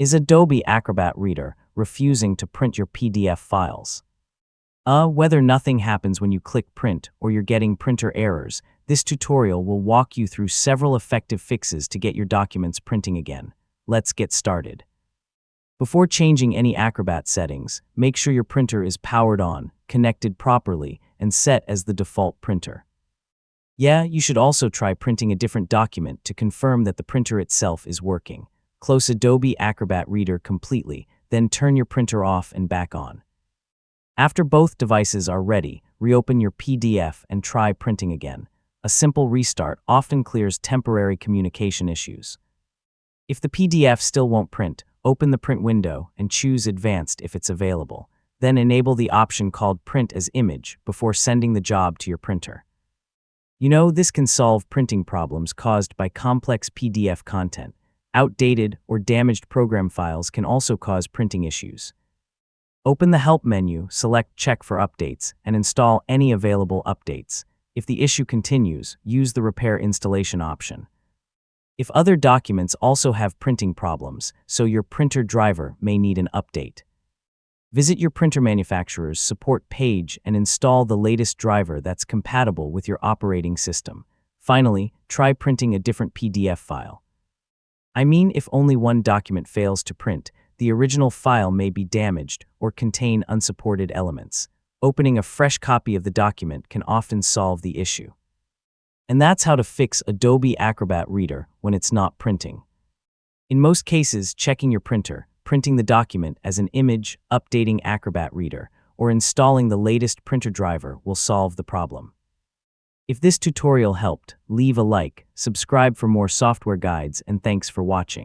Is Adobe Acrobat Reader refusing to print your PDF files? Whether nothing happens when you click print or you're getting printer errors, this tutorial will walk you through several effective fixes to get your documents printing again. Let's get started. Before changing any Acrobat settings, make sure your printer is powered on, connected properly, and set as the default printer. You should also try printing a different document to confirm that the printer itself is working. Close Adobe Acrobat Reader completely, then turn your printer off and back on. After both devices are ready, reopen your PDF and try printing again. A simple restart often clears temporary communication issues. If the PDF still won't print, open the print window and choose Advanced if it's available. Then enable the option called Print as Image before sending the job to your printer. This can solve printing problems caused by complex PDF content. Outdated or damaged program files can also cause printing issues. Open the Help menu, select Check for Updates, and install any available updates. If the issue continues, use the Repair Installation option. If other documents also have printing problems, so your printer driver may need an update. Visit your printer manufacturer's support page and install the latest driver that's compatible with your operating system. Finally, try printing a different PDF file. If only one document fails to print, the original file may be damaged or contain unsupported elements. Opening a fresh copy of the document can often solve the issue. And that's how to fix Adobe Acrobat Reader when it's not printing. In most cases, checking your printer, printing the document as an image, updating Acrobat Reader, or installing the latest printer driver will solve the problem. If this tutorial helped, leave a like, subscribe for more software guides, and thanks for watching.